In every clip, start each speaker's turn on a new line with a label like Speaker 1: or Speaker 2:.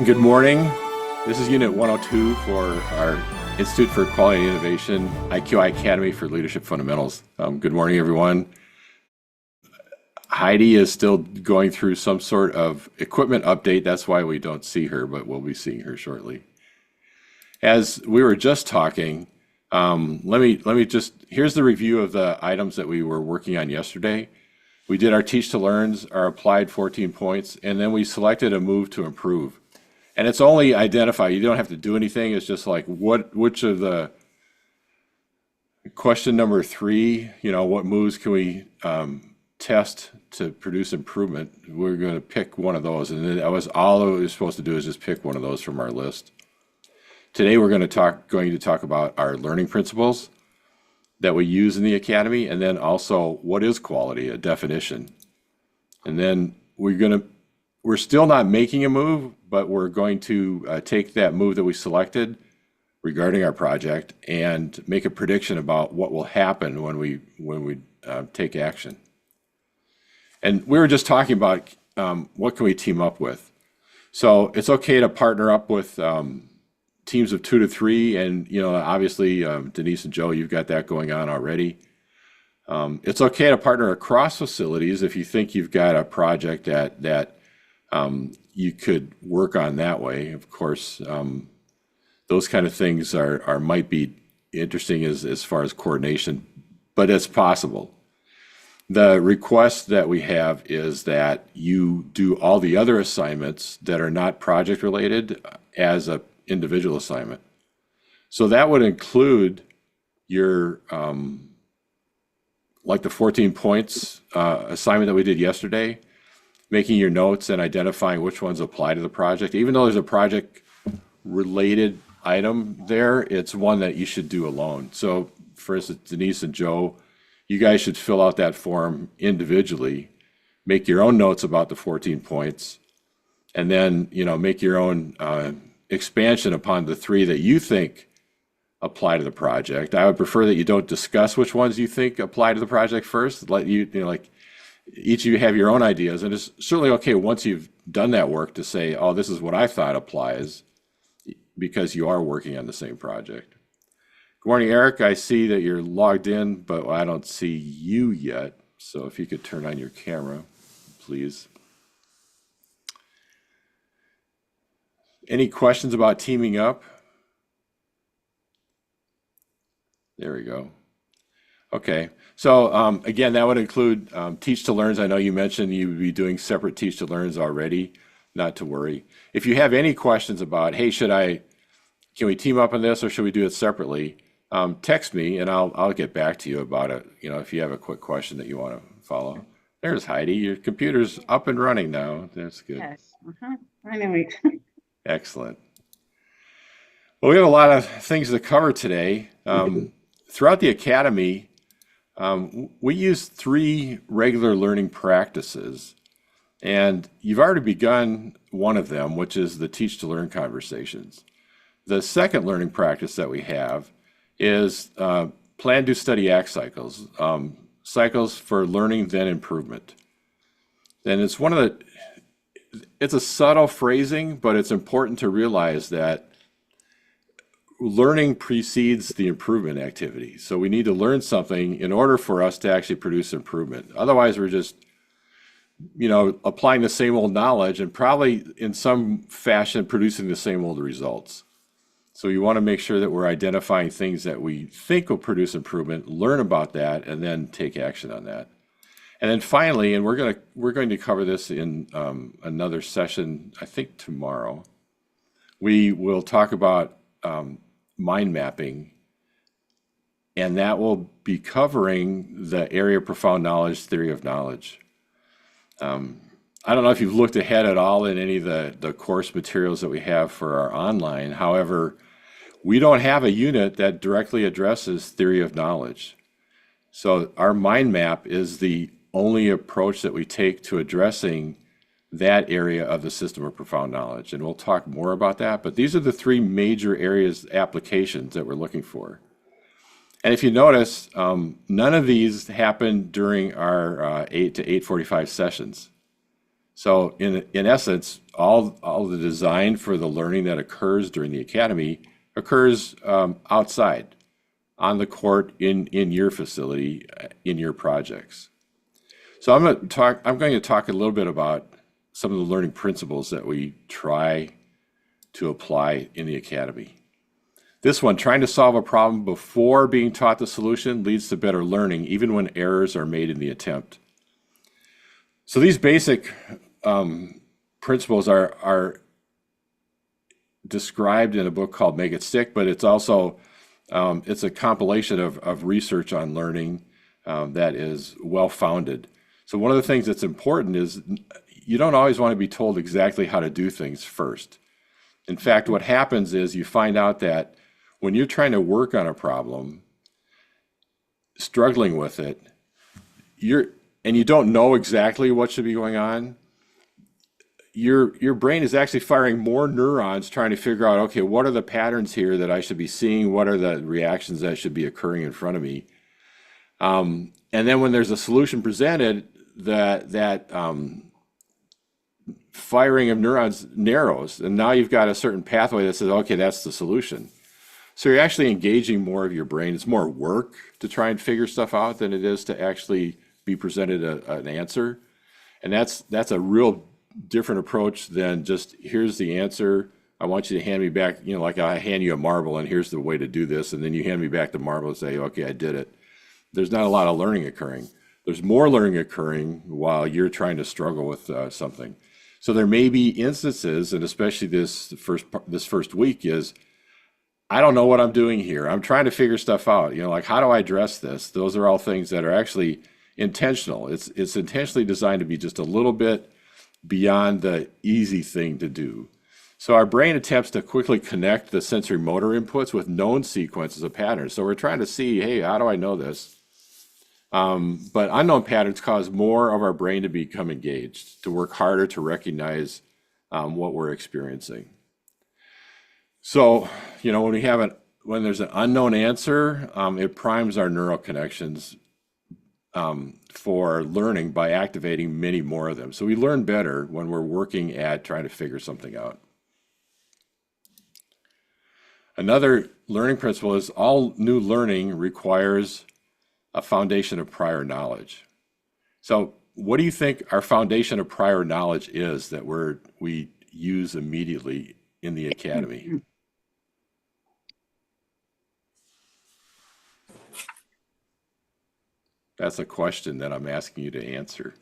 Speaker 1: Good morning. This is Unit 102 for our Institute for Quality and Innovation, IQI Academy for Leadership Fundamentals. Good morning, everyone. Heidi is still going through some sort of equipment update. That's why we don't see her, but we'll be seeing her shortly. As we were just talking, here's the review of the items that we were working on yesterday. We did our Teach to Learns, our applied 14 points, and then we selected a move to improve. And it's only identify, you don't have to do anything. It's just like which of the question number 3, what moves can we test to produce improvement? We're going to pick one of those. And then that was all we were supposed to do is just pick one of those from our list. Today we're going to talk about our learning principles that we use in the Academy, and then also what is quality, a definition. And then we're still not making a move, but we're going to take that move that we selected regarding our project and make a prediction about what will happen when we take action. And we were just talking about what can we team up with. So it's okay to partner up with teams of 2 to 3, and obviously Denise and Joe, you've got that going on already. It's okay to partner across facilities if you think you've got a project that you could work on that way. Of course, those kind of things might be interesting as far as coordination, but it's possible. The request that we have is that you do all the other assignments that are not project related as an individual assignment. So that would include your like the 14 points assignment that we did yesterday, making your notes and identifying which ones apply to the project. Even though there's a project related item there, it's one that you should do alone. So for instance, Denise and Joe, you guys should fill out that form individually, make your own notes about the 14 points, and then make your own expansion upon the 3 that you think apply to the project. I would prefer that you don't discuss which ones you think apply to the project first. Let each of you have your own ideas, and it's certainly okay once you've done that work to say, oh, this is what I thought applies, because you are working on the same project. Good morning, Eric. I see that you're logged in, but I don't see you yet. So if you could turn on your camera, please. Any questions about teaming up? There we go. Okay, so again, that would include Teach to Learns. I know you mentioned you would be doing separate Teach to Learns already, not to worry. If you have any questions about, hey, can we team up on this or should we do it separately? Text me and I'll get back to you about it, if you have a quick question that you want to follow. There's Heidi, your computer's up and running now. That's good.
Speaker 2: Yes, I know it.
Speaker 1: Excellent. Well, we have a lot of things to cover today. Throughout the Academy, we use 3 regular learning practices, and you've already begun one of them, which is the Teach to Learn conversations. The second learning practice that we have is Plan, Do, Study, Act cycles, cycles for learning, then improvement. And it's a subtle phrasing, but it's important to realize that learning precedes the improvement activity. So we need to learn something in order for us to actually produce improvement. Otherwise, we're just, applying the same old knowledge and probably in some fashion producing the same old results. So you want to make sure that we're identifying things that we think will produce improvement, learn about that, and then take action on that. And then finally, and we're going to cover this in another session, I think tomorrow, we will talk about mind mapping, and that will be covering the area of profound knowledge, theory of knowledge. I don't know if you've looked ahead at all in any of the course materials that we have for our online. However, we don't have a unit that directly addresses theory of knowledge. So our mind map is the only approach that we take to addressing that area of the system of profound knowledge. And we'll talk more about that, but these are the 3 major areas, applications that we're looking for. And if you notice, none of these happened during our 8 to 8:45 sessions. So in essence, all the design for the learning that occurs during the academy occurs outside, on the court, in your facility, in your projects. So I'm going to talk a little bit about some of the learning principles that we try to apply in the academy. This one, trying to solve a problem before being taught the solution leads to better learning, even when errors are made in the attempt. So these basic principles are described in a book called Make It Stick, but it's also it's a compilation of research on learning that is well-founded. So one of the things that's important is you don't always want to be told exactly how to do things first. In fact, what happens is you find out that when you're trying to work on a problem, struggling with it, and you don't know exactly what should be going on, your brain is actually firing more neurons trying to figure out, okay, what are the patterns here that I should be seeing? What are the reactions that should be occurring in front of me? And then when there's a solution presented, that firing of neurons narrows, and now you've got a certain pathway that says, okay, that's the solution. So you're actually engaging more of your brain. It's more work to try and figure stuff out than it is to actually be presented an answer. And that's a real different approach than just, here's the answer. I want you to hand me back, like I hand you a marble and here's the way to do this. And then you hand me back the marble and say, okay, I did it. There's not a lot of learning occurring. There's more learning occurring while you're trying to struggle with something. So there may be instances, and especially this first week is, I don't know what I'm doing here. I'm trying to figure stuff out. Like, how do I address this? Those are all things that are actually intentional. It's intentionally designed to be just a little bit beyond the easy thing to do. So our brain attempts to quickly connect the sensory motor inputs with known sequences of patterns. So we're trying to see, hey, how do I know this? But unknown patterns cause more of our brain to become engaged, to work harder to recognize what we're experiencing. So, when there's an unknown answer, it primes our neural connections for learning by activating many more of them. So we learn better when we're working at trying to figure something out. Another learning principle is all new learning requires a foundation of prior knowledge. So what do you think our foundation of prior knowledge is that we use immediately in the academy? That's a question that I'm asking you to answer.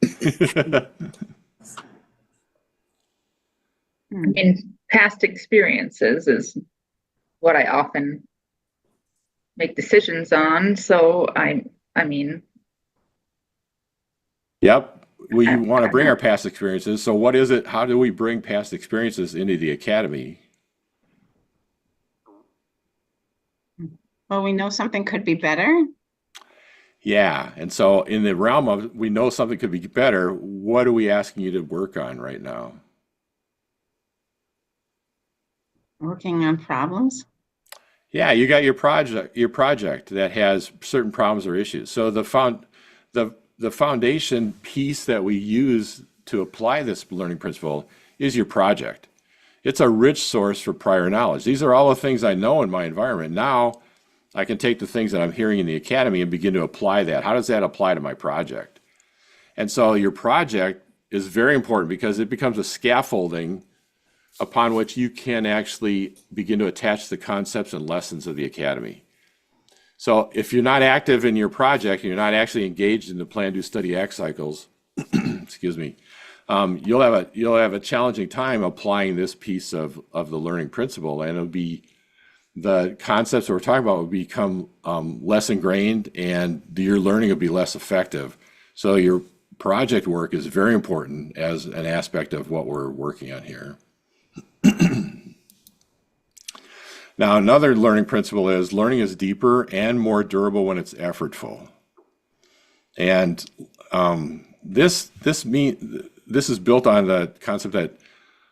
Speaker 3: Past experiences is what I often make decisions on. So
Speaker 1: Yep, we want to bring our past experiences. So what is it? How do we bring past experiences into the academy?
Speaker 2: Well, we know something could be better.
Speaker 1: Yeah, and so in the realm of we know something could be better, what are we asking you to work on right now?
Speaker 2: Working on problems.
Speaker 1: Yeah, you got your project that has certain problems or issues. So the foundation piece that we use to apply this learning principle is your project. It's a rich source for prior knowledge. These are all the things I know in my environment. Now I can take the things that I'm hearing in the academy and begin to apply that. How does that apply to my project? And so your project is very important because it becomes a scaffolding upon which you can actually begin to attach the concepts and lessons of the academy. So if you're not active in your project, and you're not actually engaged in the plan, do, study, act cycles, excuse me, you'll have a challenging time applying this piece of the learning principle, and it'll be the concepts that we're talking about will become less ingrained, and your learning will be less effective. So your project work is very important as an aspect of what we're working on here. Now, another learning principle is learning is deeper and more durable when it's effortful. And this is built on the concept that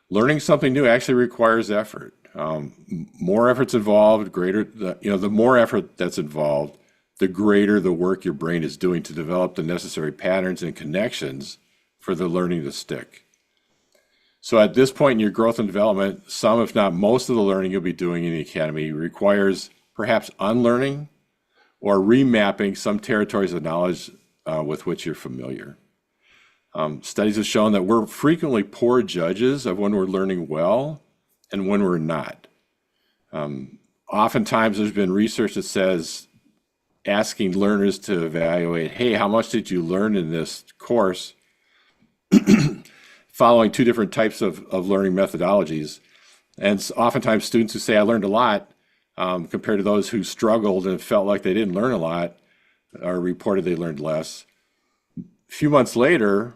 Speaker 1: learning something new actually requires effort. More effort's involved, the more effort that's involved, the greater the work your brain is doing to develop the necessary patterns and connections for the learning to stick. So at this point in your growth and development, some, if not most of the learning you'll be doing in the academy requires perhaps unlearning or remapping some territories of knowledge with which you're familiar. Studies have shown that we're frequently poor judges of when we're learning well and when we're not. Oftentimes there's been research that says asking learners to evaluate, hey, how much did you learn in this course? Following two different types of learning methodologies. And oftentimes students who say, I learned a lot, compared to those who struggled and felt like they didn't learn a lot or reported they learned less. A few months later,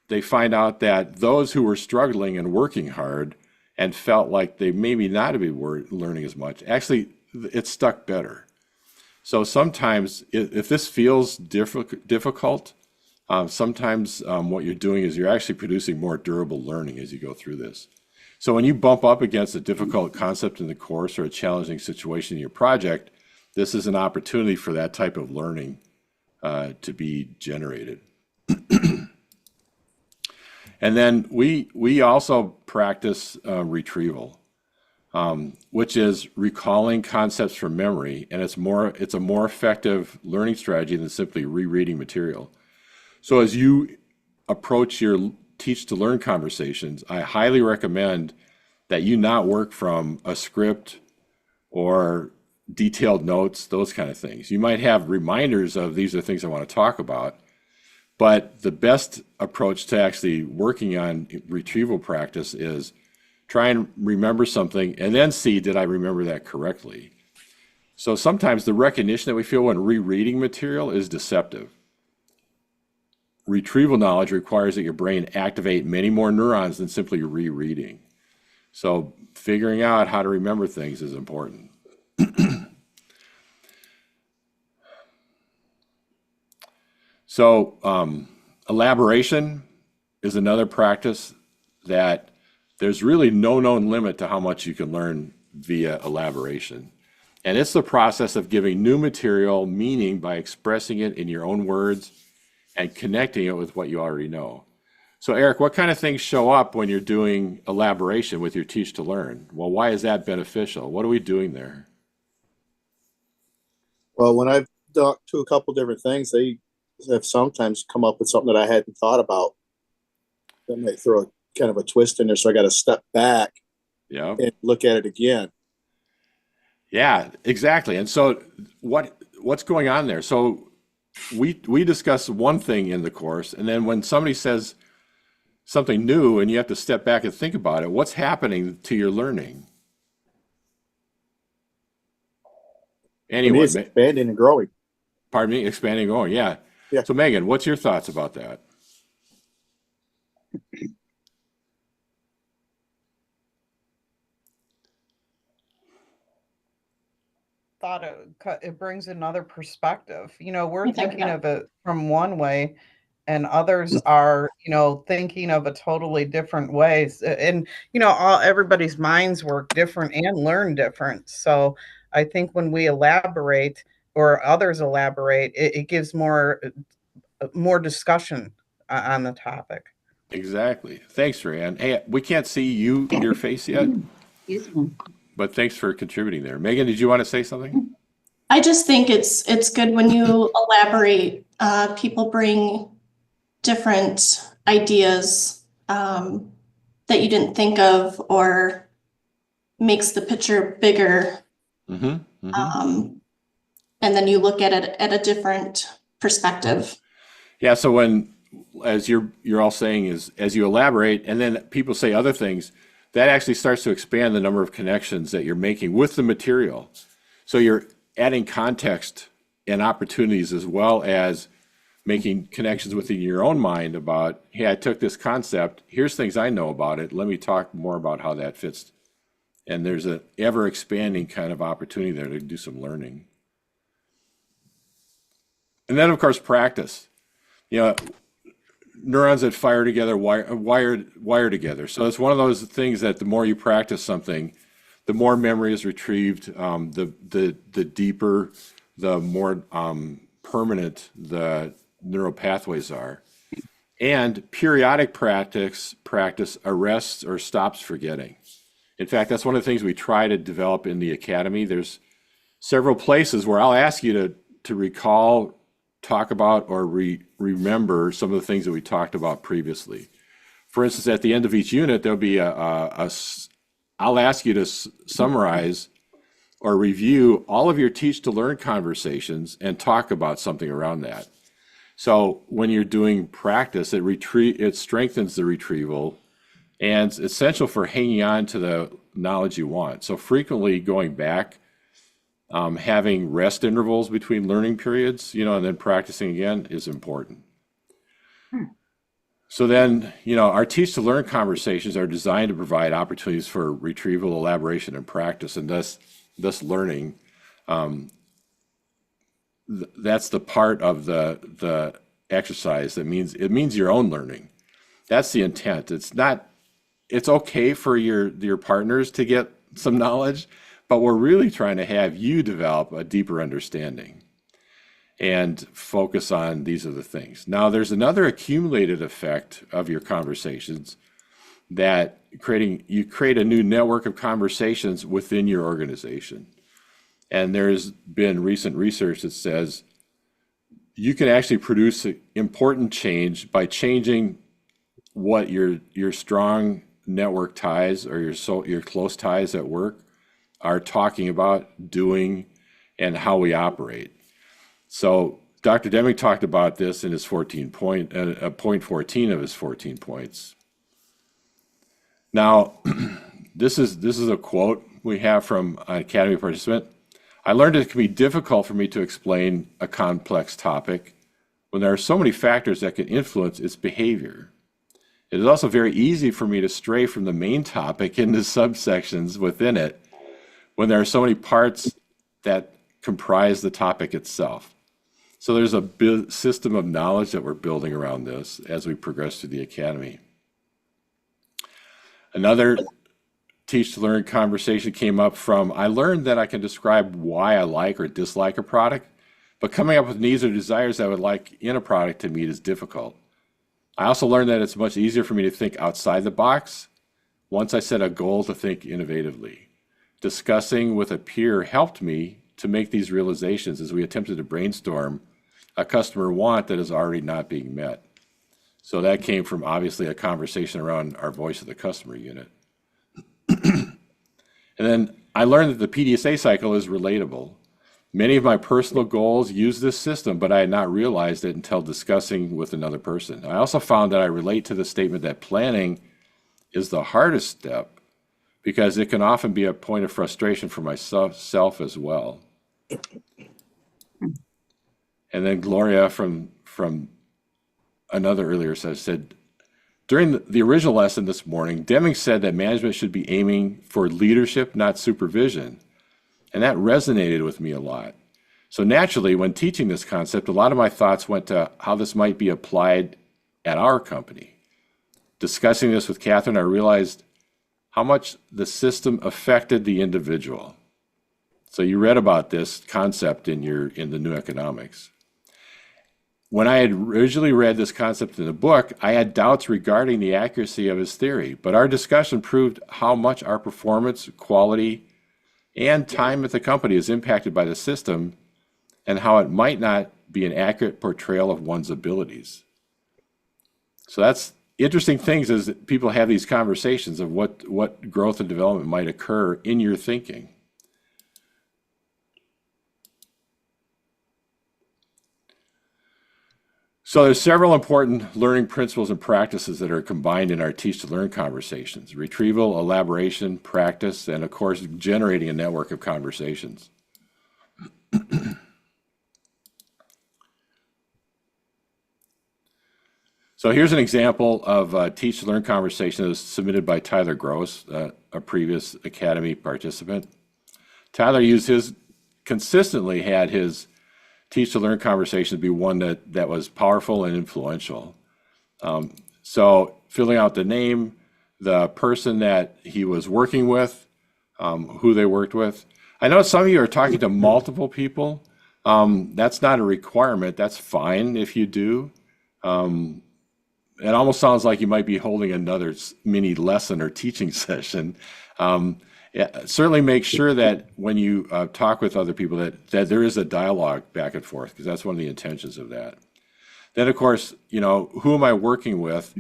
Speaker 1: they find out that those who were struggling and working hard and felt like they maybe not to be learning as much, actually it stuck better. So sometimes if this feels difficult, sometimes what you're doing is you're actually producing more durable learning as you go through this. So when you bump up against a difficult concept in the course or a challenging situation in your project, this is an opportunity for that type of learning to be generated. And then we also practice retrieval, which is recalling concepts from memory, and it's a more effective learning strategy than simply rereading material. So as you approach your teach to learn conversations, I highly recommend that you not work from a script or detailed notes, those kind of things. You might have reminders of these are things I want to talk about, but the best approach to actually working on retrieval practice is try and remember something and then see, did I remember that correctly? So sometimes the recognition that we feel when rereading material is deceptive. Retrieval knowledge requires that your brain activate many more neurons than simply rereading. So figuring out how to remember things is important. So elaboration is another practice that there's really no known limit to how much you can learn via elaboration. And it's the process of giving new material meaning by expressing it in your own words and connecting it with what you already know. So Eric, what kind of things show up when you're doing elaboration with your teach to learn? Well, why is that beneficial? What are we doing there?
Speaker 4: Well, when I've talked to a couple different things, they have sometimes come up with something that I hadn't thought about. Then they throw a kind of a twist in there, so I got to step back and look at it again.
Speaker 1: Yeah, exactly. And so what's going on there? So we discuss one thing in the course, and then when somebody says something new and you have to step back and think about it, what's happening to your learning? Anyway,
Speaker 4: it's expanding and growing.
Speaker 1: Pardon me, expanding and growing, yeah. So Megan, what's your thoughts about that?
Speaker 5: Thought it brings another perspective. You know, we're thinking of it from one way, and others are, you know, thinking of a totally different ways. And you know, everybody's minds work different and learn different. So I think when we elaborate or others elaborate, it gives more discussion on the topic.
Speaker 1: Exactly. Thanks, Ryan. Hey, we can't see your face yet, but thanks for contributing there. Megan, did you want to say something?
Speaker 6: I just think it's good when you elaborate. People bring different ideas that you didn't think of, or makes the picture bigger. And then you look at it at a different perspective.
Speaker 1: Yeah, so when, as you're all saying, is as you elaborate and then people say other things, that actually starts to expand the number of connections that you're making with the material. So you're adding context and opportunities, as well as making connections within your own mind about, hey, I took this concept, here's things I know about it, let me talk more about how that fits. And there's an ever expanding kind of opportunity there to do some learning. And then of course, practice. You know, neurons that fire together wire together. So it's one of those things that the more you practice something, the more memory is retrieved, the deeper, the more permanent the neural pathways are. And periodic practice arrests or stops forgetting. In fact, that's one of the things we try to develop in the academy. There's several places where I'll ask you to recall, talk about, or remember some of the things that we talked about previously. For instance, at the end of each unit, there'll be I'll ask you to summarize or review all of your teach to learn conversations and talk about something around that. So when you're doing practice, it strengthens the retrieval, and it's essential for hanging on to the knowledge you want. So frequently going back, having rest intervals between learning periods, and then practicing again is important. So then, our teach to learn conversations are designed to provide opportunities for retrieval, elaboration, and practice, and thus learning. That's the part of the exercise that means your own learning. That's the intent. It's okay for your partners to get some knowledge, but we're really trying to have you develop a deeper understanding and focus on these other things. Now, there's another accumulated effect of your conversations that you create a new network of conversations within your organization. And there's been recent research that says you can actually produce important change by changing what your strong network ties or your close ties at work are talking about, doing, and how we operate. So Dr. Deming talked about this in his point 14 of his 14 points. Now, this is a quote we have from an Academy participant. I learned it can be difficult for me to explain a complex topic when there are so many factors that can influence its behavior. It is also very easy for me to stray from the main topic into subsections within it when there are so many parts that comprise the topic itself. So there's a system of knowledge that we're building around this as we progress through the academy. Another teach to learn conversation came up from, I learned that I can describe why I like or dislike a product, but coming up with needs or desires I would like in a product to meet is difficult. I also learned that it's much easier for me to think outside the box once I set a goal to think innovatively. Discussing with a peer helped me to make these realizations as we attempted to brainstorm a customer want that is already not being met. So that came from obviously a conversation around our voice of the customer unit. And then I learned that the PDSA cycle is relatable. Many of my personal goals use this system, but I had not realized it until discussing with another person. I also found that I relate to the statement that planning is the hardest step because it can often be a point of frustration for myself as well. And then Gloria from another earlier said, during the original lesson this morning, Deming said that management should be aiming for leadership, not supervision. And that resonated with me a lot. So naturally, when teaching this concept, a lot of my thoughts went to how this might be applied at our company. Discussing this with Catherine, I realized how much the system affected the individual. So you read about this concept in the New Economics. When I had originally read this concept in the book, I had doubts regarding the accuracy of his theory, but our discussion proved how much our performance, quality, and time at the company is impacted by the system and how it might not be an accurate portrayal of one's abilities. So that's interesting things as people have these conversations of what growth and development might occur in your thinking. So there's several important learning principles and practices that are combined in our teach to learn conversations: retrieval, elaboration, practice, and of course, generating a network of conversations. So here's an example of a teach to learn conversation that was submitted by Tyler Gross, a previous Academy participant. Tyler consistently had his teach to learn conversation to be one that was powerful and influential. So filling out the name, the person that he was working with, who they worked with. I know some of you are talking to multiple people. That's not a requirement. That's fine if you do. it almost sounds like you might be holding another mini lesson or teaching session. Certainly make sure that when you talk with other people that there is a dialogue back and forth, because that's one of the intentions of that. Then, of course, who am I working with?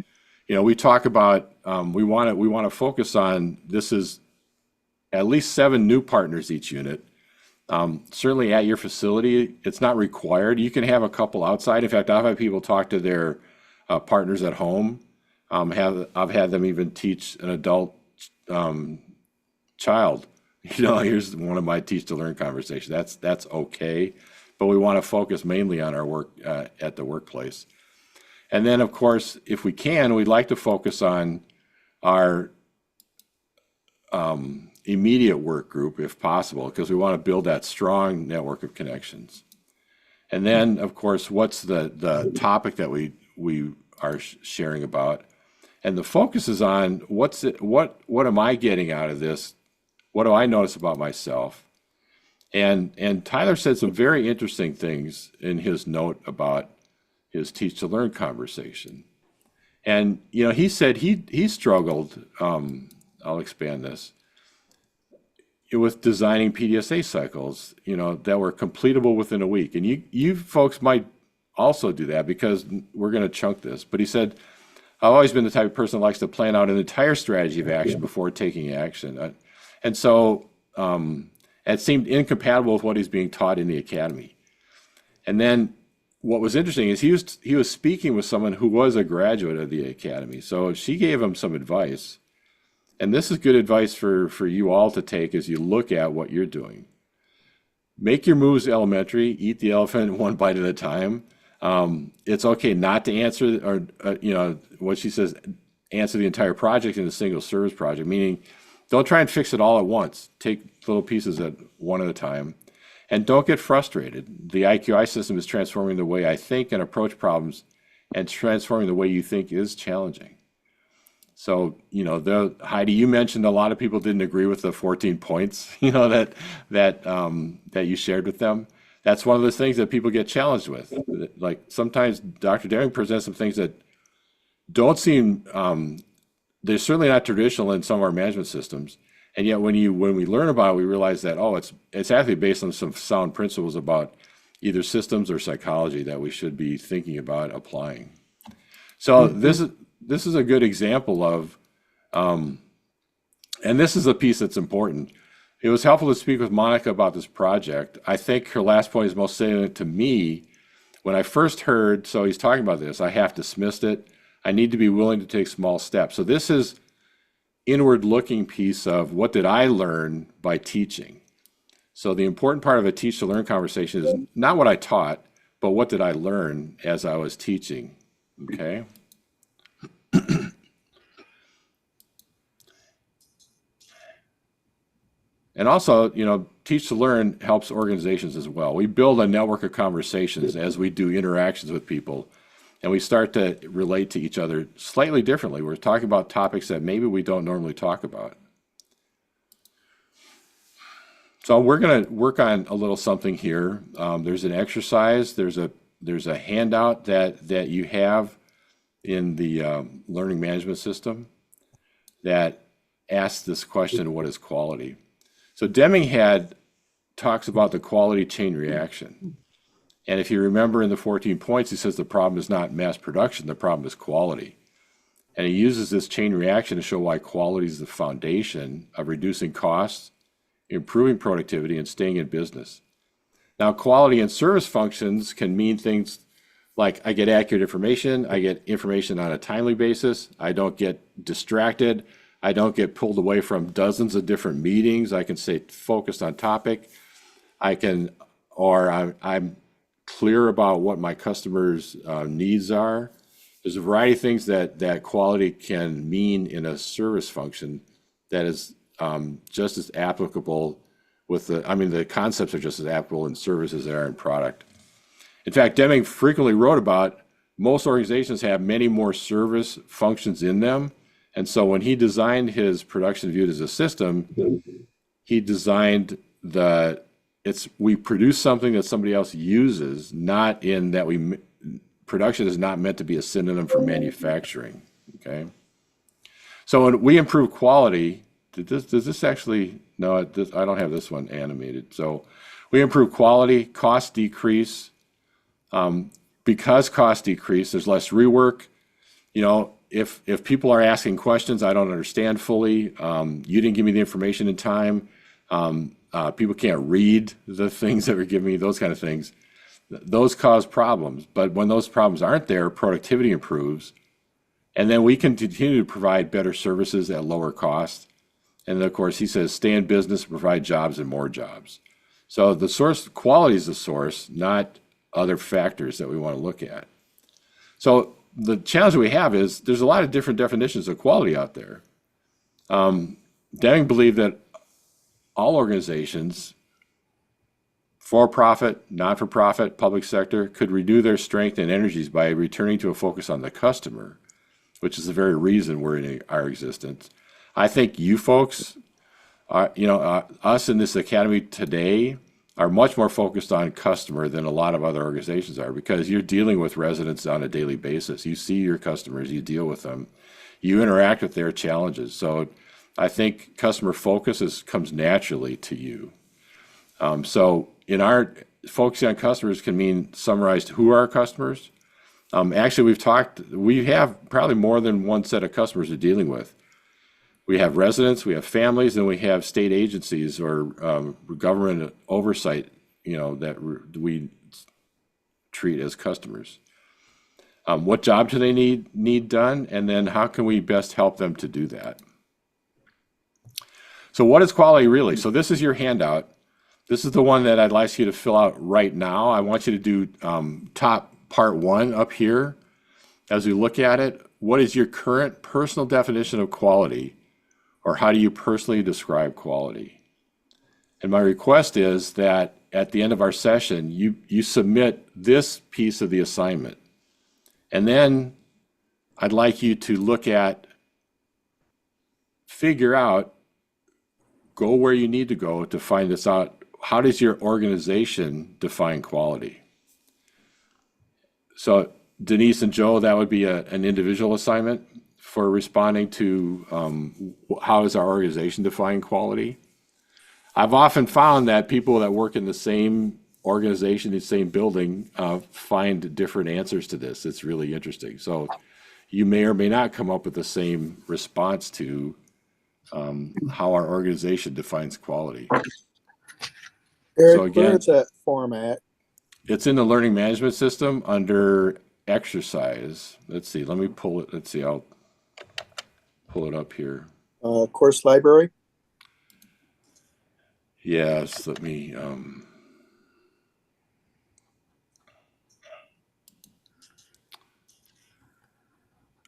Speaker 1: We talk about, we want to focus on, this is at least 7 new partners each unit. Certainly at your facility, it's not required. You can have a couple outside. In fact, I've had people talk to their partners at home. I've had them even teach an adult child. Here's one of my teach to learn conversations. That's okay, but we want to focus mainly on our work at the workplace. And then, of course, if we can, we'd like to focus on our immediate work group if possible, because we want to build that strong network of connections. And then, of course, what's the topic that we are sharing about? And the focus is on what am I getting out of this? What do I notice about myself? And Tyler said some very interesting things in his note about his teach to learn conversation. And he said he struggled, I'll expand this, with designing PDSA cycles, that were completable within a week. And you folks might also do that, because we're going to chunk this. But he said, I've always been the type of person that likes to plan out an entire strategy of action before taking action. And so it seemed incompatible with what he's being taught in the academy. And then what was interesting is he was speaking with someone who was a graduate of the academy. So she gave him some advice. And this is good advice for you all to take as you look at what you're doing. Make your moves elementary, eat the elephant one bite at a time. It's okay not to answer, or what she says, answer the entire project in a single service project, meaning don't try and fix it all at once. Take little pieces at one at a time. And don't get frustrated. The IQI system is transforming the way I think and approach problems, and transforming the way you think is challenging. So, Heidi, you mentioned a lot of people didn't agree with the 14 points, that you shared with them. That's one of those things that people get challenged with. Like sometimes Dr. Deming presents some things that don't seem, they're certainly not traditional in some of our management systems. And yet when we learn about it, we realize that, it's actually based on some sound principles about either systems or psychology that we should be thinking about applying. So this is a good example of, and this is a piece that's important. It was helpful to speak with Monica about this project. I think her last point is most salient to me. When I first heard, so he's talking about this, I half dismissed it. I need to be willing to take small steps. So this is inward looking piece of what did I learn by teaching? So the important part of a teach to learn conversation is not what I taught, but what did I learn as I was teaching, okay? And also, teach to learn helps organizations as well. We build a network of conversations as we do interactions with people, and we start to relate to each other slightly differently. We're talking about topics that maybe we don't normally talk about. So we're going to work on a little something here. There's an exercise. There's a handout that you have in the learning management system that asks this question: what is quality? So Deming talks about the quality chain reaction. And if you remember in the 14 points, he says the problem is not mass production, the problem is quality. And he uses this chain reaction to show why quality is the foundation of reducing costs, improving productivity, and staying in business. Now, quality and service functions can mean things like I get accurate information, I get information on a timely basis, I don't get distracted, I don't get pulled away from dozens of different meetings, I can stay focused on topic, I'm clear about what my customers' needs are. There's a variety of things that quality can mean in a service function that is just as applicable with the concepts are just as applicable in service as they are in product. In fact, Deming frequently wrote about most organizations have many more service functions in them. And so when he designed his production viewed as a system, he designed we produce something that somebody else uses, not in that we production is not meant to be a synonym for manufacturing, okay? So when we improve quality, does this actually, no, I don't have this one animated. So we improve quality, cost decrease. Because cost decrease, there's less rework. You know, if people are asking questions I don't understand fully, you didn't give me the information in time, people can't read the things that were giving me, those kind of things. Those cause problems. But when those problems aren't there, productivity improves. And then we can continue to provide better services at lower cost. And then, of course, he says, stay in business, provide jobs and more jobs. So the source, quality is the source, not other factors that we want to look at. So the challenge we have is there's a lot of different definitions of quality out there. Deming believed that all organizations, for-profit, not-for-profit, public sector, could renew their strength and energies by returning to a focus on the customer, which is the very reason we're in our existence. I think you folks, us in this academy today are much more focused on customer than a lot of other organizations are, because you're dealing with residents on a daily basis. You see your customers, you deal with them, you interact with their challenges. So I think customer focus comes naturally to you. So in our focusing on customers can mean summarized who are our customers. Actually, we have probably more than one set of customers we're dealing with. We have residents, we have families, and we have state agencies or government oversight, that we treat as customers. What job do they need done, and then how can we best help them to do that? So what is quality really? So this is your handout. This is the one that I'd like you to fill out right now. I want you to do top part 1 up here. As we look at it, what is your current personal definition of quality? Or how do you personally describe quality? And my request is that at the end of our session, you submit this piece of the assignment. And then I'd like you to figure out, go where you need to go to find this out. How does your organization define quality? So Denise and Joe, that would be an individual assignment for responding to how does our organization define quality. I've often found that people that work in the same organization, the same building, find different answers to this. It's really interesting. So you may or may not come up with the same response to how our organization defines quality.
Speaker 4: Eric,
Speaker 1: So again,
Speaker 4: where's that format?
Speaker 1: It's in the learning management system under exercise. Let's see, let me pull it. Let's see, I'll pull it up here.
Speaker 4: Course library?
Speaker 1: Yes, let me,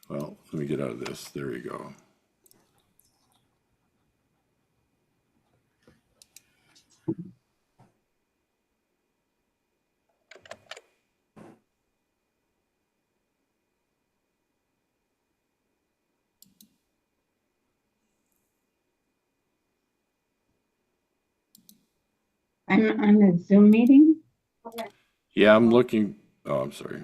Speaker 1: well, let me get out of this. There we go.
Speaker 2: I'm on a Zoom meeting.
Speaker 1: Yeah, I'm looking. Oh, I'm sorry.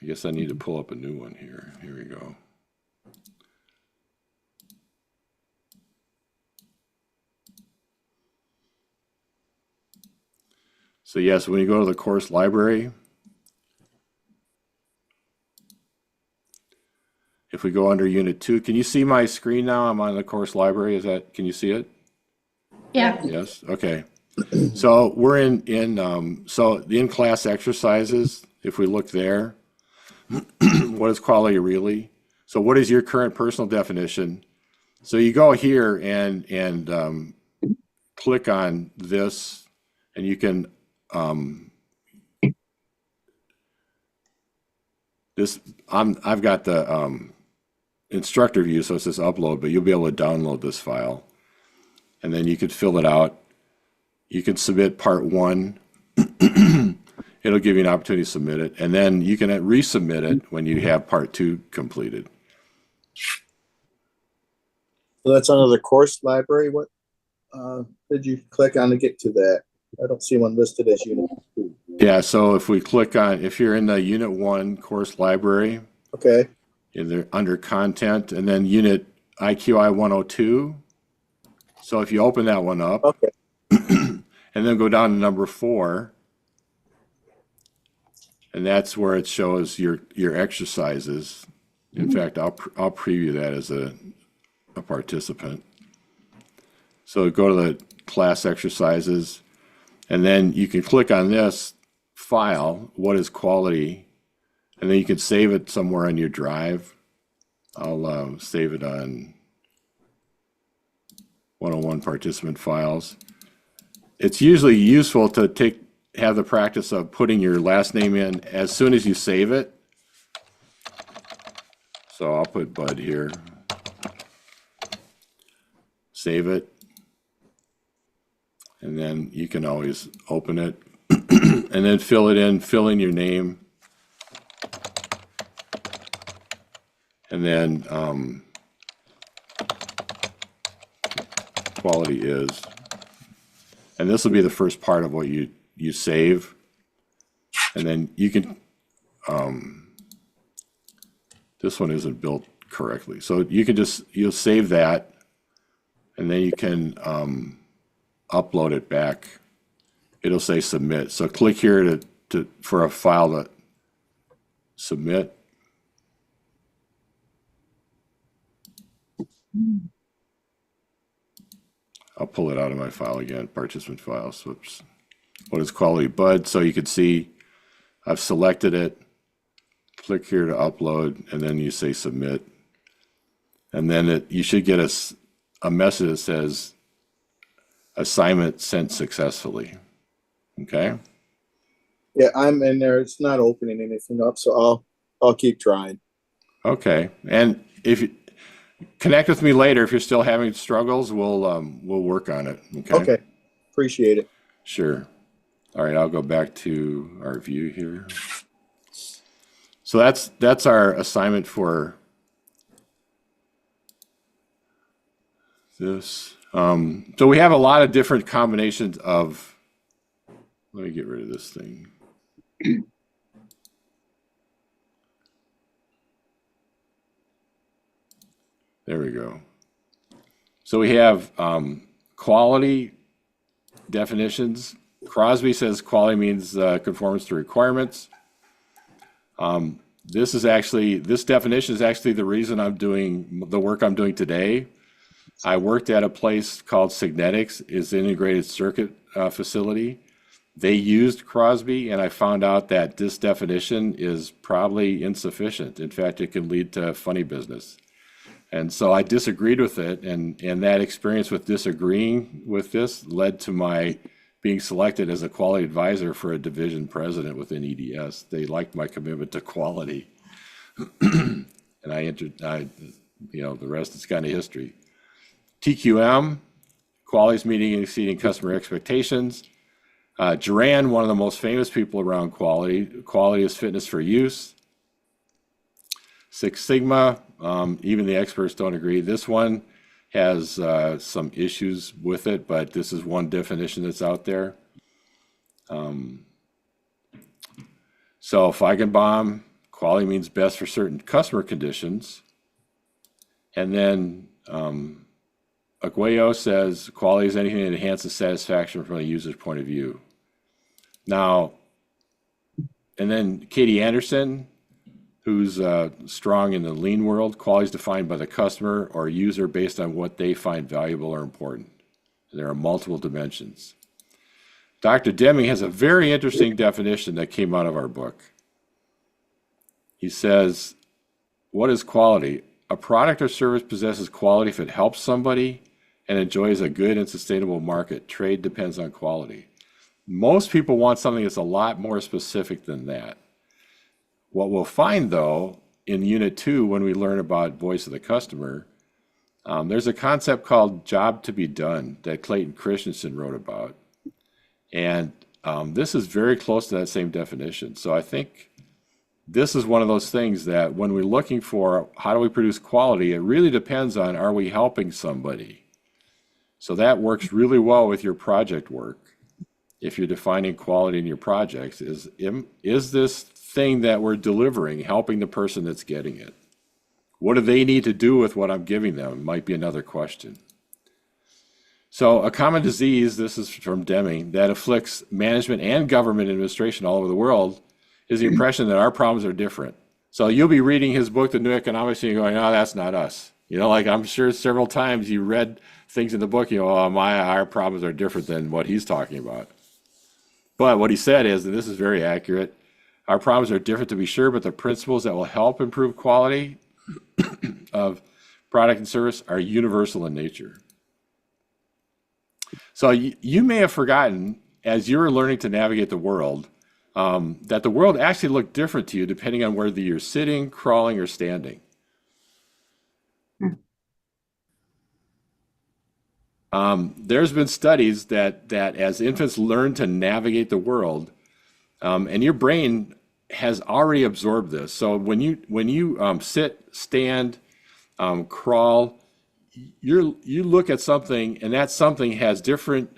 Speaker 1: I guess I need to pull up a new one here. Here we go. So yes, when you go to the course library, if we go under Unit 2, can you see my screen now? I'm on the course library. Can you see it?
Speaker 6: Yeah.
Speaker 1: Yes. Okay. So we're so the in-class exercises, if we look there, what is quality really? So what is your current personal definition? So you go here and click on this, and you can, I've got the instructor view, so it says upload, but you'll be able to download this file, and then you could fill it out. You can submit part 1. It'll give you an opportunity to submit it, and then you can resubmit it when you have part 2 completed.
Speaker 4: So that's under the course library. What Did you click on to get to that? I don't see one listed as unit 2.
Speaker 1: Yeah, so if we click on, if you're in the Unit 1 course library,
Speaker 4: Okay.
Speaker 1: under content, and then Unit IQI 102. So if you open that one up,
Speaker 4: Okay.
Speaker 1: and then go down to number 4, and that's where it shows your exercises. In fact, I'll preview that as a participant. So go to the class exercises, and then you can click on this file, what is quality, and then you can save it somewhere on your drive. I'll save it on 101 participant files. It's usually useful to have the practice of putting your last name in as soon as you save it. So I'll put Bud here. Save it. And then you can always open it and then fill in your name. And then quality is, and this will be the first part of what you save. And then you can, this one isn't built correctly. So you can you'll save that, and then you can upload it back. It'll say submit. So click here for a file to submit. I'll pull it out of my file again, participant files. Whoops. What is quality Bud? So you can see I've selected it. Click here to upload, and then you say submit. And then you should get a message that says assignment sent successfully. Okay.
Speaker 4: Yeah, I'm in there. It's not opening anything up, so I'll keep trying.
Speaker 1: Okay. And if you connect with me later, if you're still having struggles, we'll work on it. Okay.
Speaker 4: Okay. Appreciate it.
Speaker 1: Sure. All right. I'll go back to our view here. So that's our assignment for this. So we have a lot of different combinations of, let me get rid of this thing. There we go. So we have quality definitions. Crosby says quality means conformance to requirements. This definition is actually the reason I'm doing the work I'm doing today. I worked at a place called Signetics, is an integrated circuit facility. They used Crosby, and I found out that this definition is probably insufficient. In fact, it can lead to funny business. And so I disagreed with it, and that experience with disagreeing with this led to my being selected as a quality advisor for a division president within EDS. They liked my commitment to quality. And the rest is kind of history. TQM, quality is meeting and exceeding customer expectations. Juran, one of the most famous people around quality. Quality is fitness for use. Six Sigma, even the experts don't agree. This one has some issues with it, but this is one definition that's out there. So Feigenbaum, quality means best for certain customer conditions. And then Aguayo says quality is anything that enhances satisfaction from a user's point of view. Now, and then Katie Anderson, who's strong in the lean world, quality is defined by the customer or user based on what they find valuable or important. There are multiple dimensions. Dr. Deming has a very interesting definition that came out of our book. He says, what is quality? A product or service possesses quality if it helps somebody and enjoys a good and sustainable market. Trade depends on quality. Most people want something that's a lot more specific than that. What we'll find, though, in Unit 2, when we learn about voice of the customer, there's a concept called job to be done that Clayton Christensen wrote about. And this is very close to that same definition. So I think this is one of those things that when we're looking for how do we produce quality, it really depends on, are we helping somebody? So that works really well with your project work. If you're defining quality in your projects, is this thing that we're delivering helping the person that's getting it? What do they need to do with what I'm giving them? Might be another question. So a common disease, this is from Deming, that afflicts management and government administration all over the world is the impression that our problems are different. So you'll be reading his book, The New Economics, and you're going, oh, that's not us. You know, like I'm sure several times you read things in the book, you know, oh, our problems are different than what he's talking about. But what he said is, and this is very accurate, our problems are different to be sure, but the principles that will help improve quality of product and service are universal in nature. So you may have forgotten, as you were learning to navigate the world, that the world actually looked different to you depending on whether you're sitting, crawling, or standing. There's been studies that as infants learn to navigate the world, and your brain has already absorbed this. So when you sit, stand, crawl, you look at something, and that something has different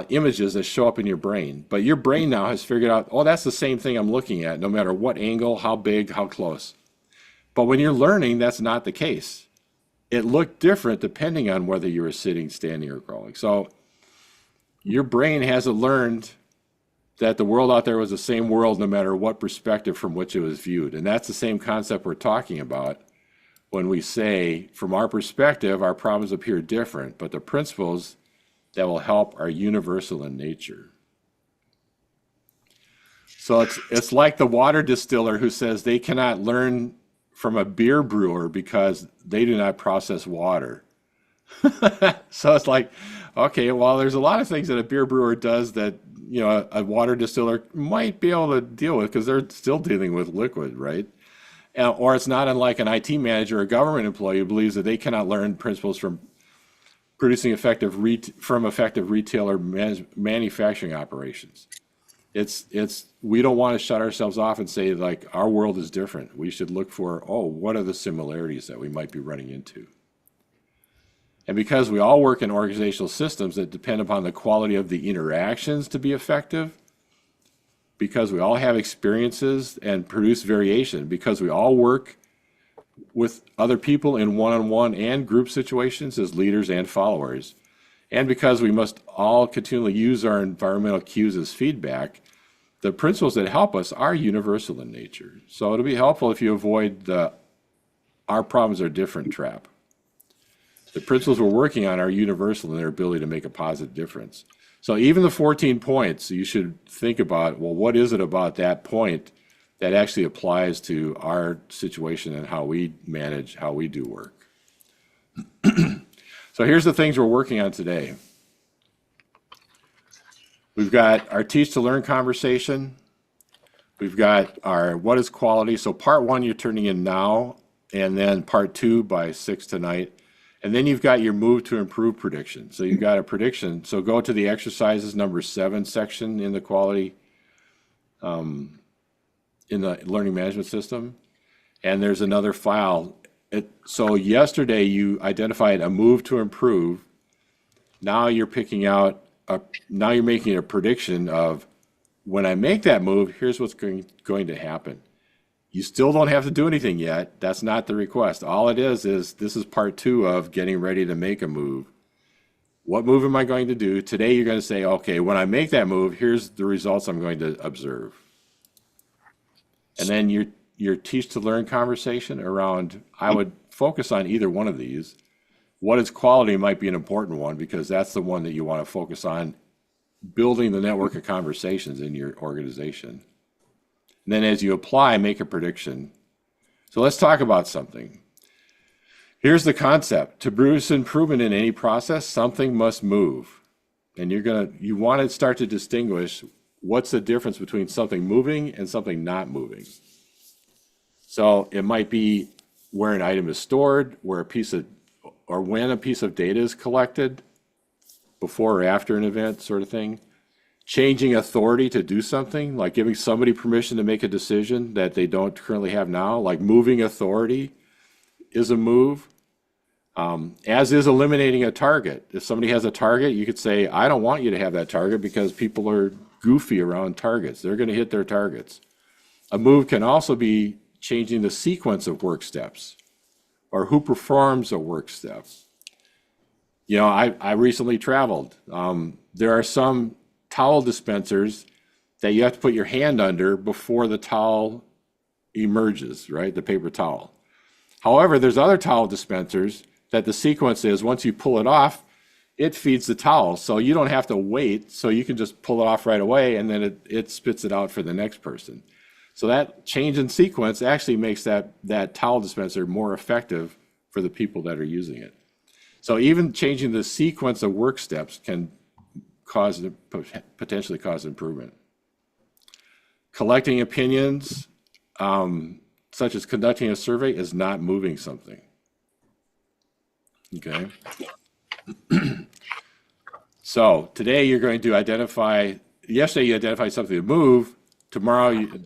Speaker 1: images that show up in your brain. But your brain now has figured out, oh, that's the same thing I'm looking at, no matter what angle, how big, how close. But when you're learning, that's not the case. It looked different depending on whether you were sitting, standing, or crawling. So your brain hasn't learned that the world out there was the same world no matter what perspective from which it was viewed. And that's the same concept we're talking about when we say, from our perspective, our problems appear different, but the principles that will help are universal in nature. So it's like the water distiller who says they cannot learn from a beer brewer because they do not process water. So it's like, okay, well, there's a lot of things that a beer brewer does that, you know, a water distiller might be able to deal with because they're still dealing with liquid, right? Or it's not unlike an IT manager or government employee who believes that they cannot learn principles from producing effective retail or manufacturing operations. We don't want to shut ourselves off and say, like, our world is different. We should look for, oh, what are the similarities that we might be running into? And because we all work in organizational systems that depend upon the quality of the interactions to be effective, because we all have experiences and produce variation, because we all work with other people in one-on-one and group situations as leaders and followers, and because we must all continually use our environmental cues as feedback, the principles that help us are universal in nature. So it'll be helpful if you avoid the our problems are different trap. The principles we're working on are universal in their ability to make a positive difference. So even the 14 points, you should think about, well, what is it about that point that actually applies to our situation and how we manage, how we do work? So here's the things we're working on today. We've got our teach to learn conversation. We've got our what is quality. So part 1 you're turning in now, and then part 2 by 6 tonight. And then you've got your move to improve prediction. So you've got a prediction. So go to the exercises number 7 section in the quality, in the learning management system. And there's another file. So yesterday you identified a move to improve. Now you're picking out, now you're making a prediction of, when I make that move, here's what's going to happen. You still don't have to do anything yet. That's not the request. All it is this is part 2 of getting ready to make a move. What move am I going to do? Today you're going to say, okay, when I make that move, here's the results I'm going to observe. And then your teach to learn conversation around, I would focus on either one of these. What is quality might be an important one because that's the one that you want to focus on building the network of conversations in your organization. And then as you apply, make a prediction. So let's talk about something. Here's the concept. To produce improvement in any process, something must move. And you want to start to distinguish what's the difference between something moving and something not moving. So it might be where an item is stored, when a piece of data is collected, before or after an event sort of thing. Changing authority to do something, like giving somebody permission to make a decision that they don't currently have now, like moving authority is a move. As is eliminating a target. If somebody has a target, you could say, I don't want you to have that target because people are goofy around targets. They're going to hit their targets. A move can also be changing the sequence of work steps or who performs a work step. You know, I recently traveled. There are some towel dispensers that you have to put your hand under before the towel emerges, right? The paper towel. However, there's other towel dispensers that the sequence is once you pull it off, it feeds the towel. So you don't have to wait. So you can just pull it off right away and then it spits it out for the next person. So that change in sequence actually makes that towel dispenser more effective for the people that are using it. So even changing the sequence of work steps can potentially cause improvement. Collecting opinions, such as conducting a survey, is not moving something. Okay. So today you're going to identify, yesterday you identified something to move,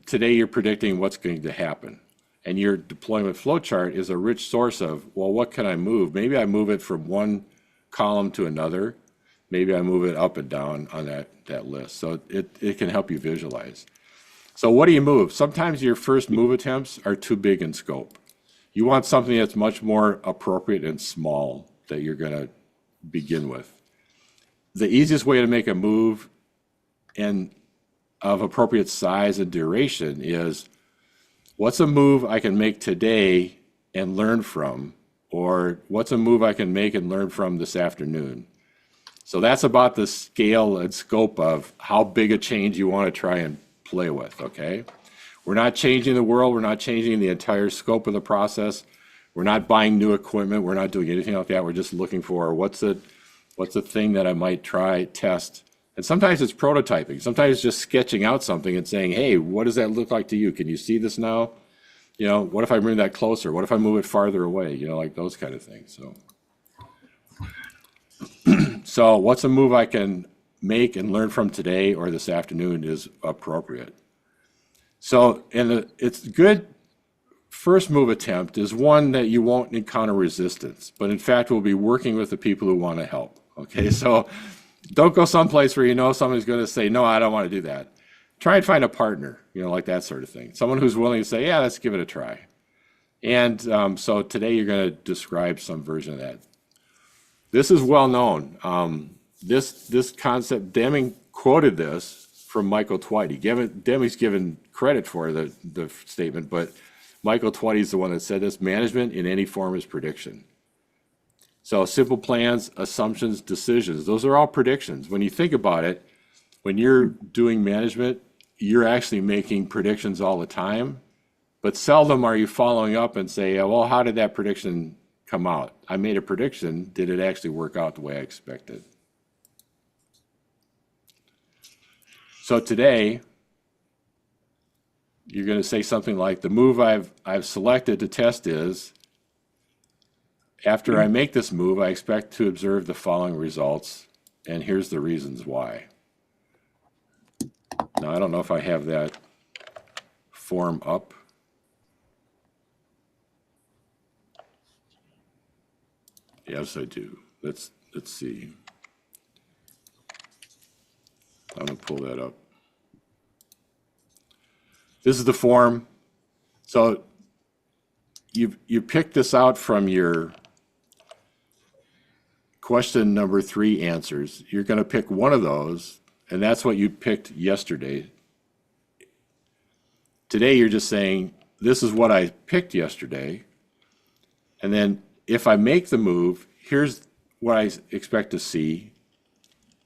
Speaker 1: today you're predicting what's going to happen. And your deployment flowchart is a rich source of, well, what can I move? Maybe I move it from one column to another. Maybe I move it up and down on that list. So it can help you visualize. So what do you move? Sometimes your first move attempts are too big in scope. You want something that's much more appropriate and small that you're going to begin with. The easiest way to make a move and of appropriate size and duration is, what's a move I can make today and learn from? Or what's a move I can make and learn from this afternoon? So that's about the scale and scope of how big a change you want to try and play with, okay? We're not changing the world. We're not changing the entire scope of the process. We're not buying new equipment. We're not doing anything like that. We're just looking for what's the thing that I might try, test. And sometimes it's prototyping. Sometimes it's just sketching out something and saying, hey, what does that look like to you? Can you see this now? You know, what if I bring that closer? What if I move it farther away? You know, like those kind of things. So what's a move I can make and learn from today or this afternoon is appropriate. So, and it's good first move attempt is one that you won't encounter resistance, but in fact, we'll be working with the people who want to help. Okay, so don't go someplace where you know somebody's going to say, no, I don't want to do that. Try and find a partner, you know, like that sort of thing. Someone who's willing to say, yeah, let's give it a try. And so today you're going to describe some version of that. This is well known. This concept, Deming quoted this from Michael Twight. Deming's given credit for the statement, but Michael Twight is the one that said this: management in any form is prediction. So simple plans, assumptions, decisions, those are all predictions. When you think about it, when you're doing management, you're actually making predictions all the time, but seldom are you following up and say, well, how did that prediction come out? I made a prediction. Did it actually work out the way I expected? So today, you're going to say something like, the move I've selected to test is, after I make this move, I expect to observe the following results, and here's the reasons why. Now, I don't know if I have that form up. Yes, I do. Let's see. I'm going to pull that up. This is the form. So you pick this out from your question number 3 answers. You're going to pick one of those, and that's what you picked yesterday. Today, you're just saying, this is what I picked yesterday. And then if I make the move, here's what I expect to see.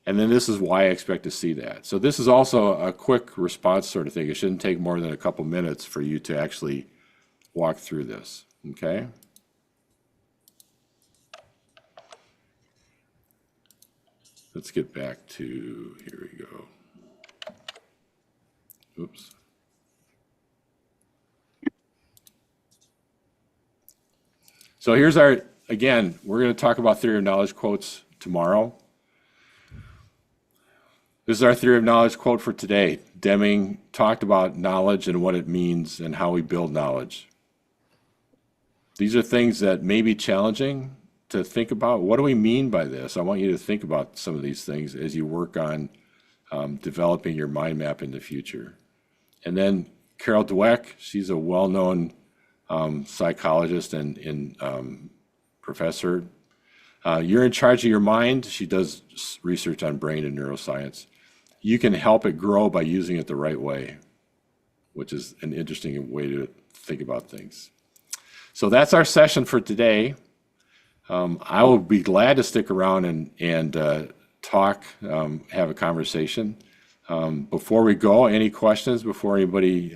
Speaker 1: And then this is why I expect to see that. So this is also a quick response sort of thing. It shouldn't take more than a couple minutes for you to actually walk through this, okay? Let's get back to, here we go. Oops. So here's our, again, we're going to talk about theory of knowledge quotes tomorrow. This is our theory of knowledge quote for today. Deming talked about knowledge and what it means and how we build knowledge. These are things that may be challenging, to think about, what do we mean by this? I want you to think about some of these things as you work on developing your mind map in the future. And then Carol Dweck, she's a well-known psychologist and professor. You're in charge of your mind. She does research on brain and neuroscience. You can help it grow by using it the right way, which is an interesting way to think about things. So that's our session for today. I will be glad to stick around and talk, have a conversation. Before we go, any questions before anybody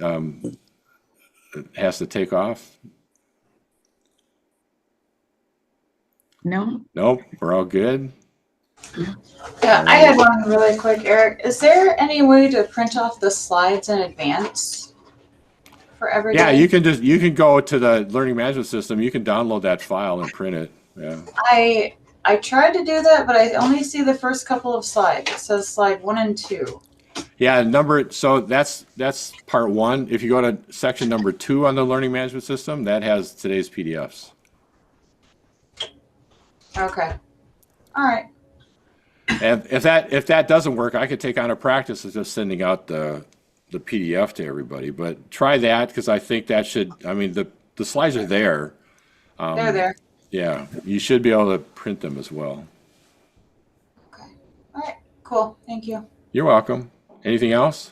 Speaker 1: has to take off?
Speaker 2: No?
Speaker 1: Nope, we're all good.
Speaker 7: Yeah, I had one really quick, Eric. Is there any way to print off the slides in advance for every
Speaker 1: Yeah,
Speaker 7: day?
Speaker 1: you can go to the learning management system. You can download that file and print it. Yeah.
Speaker 7: I tried to do that, but I only see the first couple of slides. It says slide 1 and 2.
Speaker 1: Yeah, so that's part 1. If you go to section number 2 on the learning management system, that has today's PDFs.
Speaker 7: Okay. All right.
Speaker 1: And if that doesn't work, I could take on a practice of just sending out the PDF to everybody. But try that, because I think that should, I mean, the slides are there.
Speaker 7: They're there.
Speaker 1: Yeah, you should be able to print them as well.
Speaker 7: Okay. All right. Cool. Thank you.
Speaker 1: You're welcome. Anything else?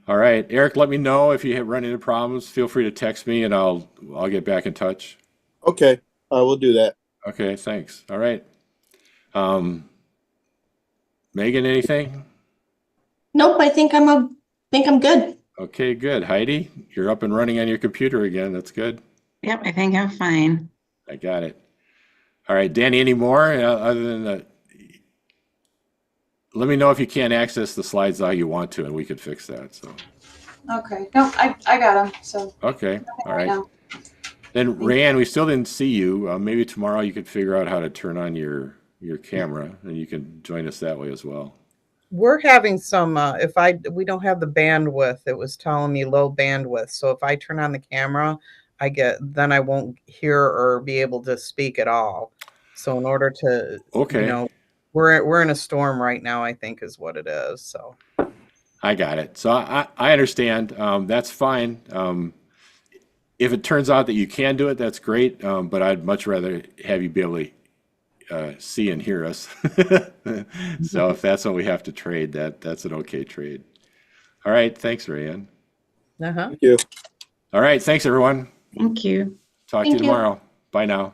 Speaker 1: All right, Eric, let me know if you run into problems. Feel free to text me and I'll get back in touch.
Speaker 4: Okay, I will do that.
Speaker 1: Okay, thanks. All right. Megan, anything?
Speaker 6: Nope, I think I'm good.
Speaker 1: Okay, good. Heidi, you're up and running on your computer again. That's good.
Speaker 2: Yep, I think I'm fine.
Speaker 1: I got it. All right, Danny, any more other than that? Let me know if you can't access the slides how you want to, and we could fix that. So.
Speaker 7: Okay. No, I got them. So.
Speaker 1: Okay. All right.
Speaker 7: Now.
Speaker 1: Then Rayanne, we still didn't see you. Maybe tomorrow you could figure out how to turn on your camera, and you can join us that way as well.
Speaker 5: We're having some, we don't have the bandwidth, it was telling me low bandwidth. So if I turn on the camera, then I won't hear or be able to speak at all. So in order to,
Speaker 1: okay.
Speaker 5: We're in a storm right now, I think is what it is. So
Speaker 1: I got it. So I understand. That's fine. If it turns out that you can do it, that's great. But I'd much rather have you be able to see and hear us. So if that's what we have to trade, that's an okay trade. All right. Thanks, Rayanne.
Speaker 5: uh-huh.
Speaker 4: Thank you.
Speaker 1: All right. Thanks, everyone.
Speaker 2: Thank you.
Speaker 1: Talk to you tomorrow. Bye now.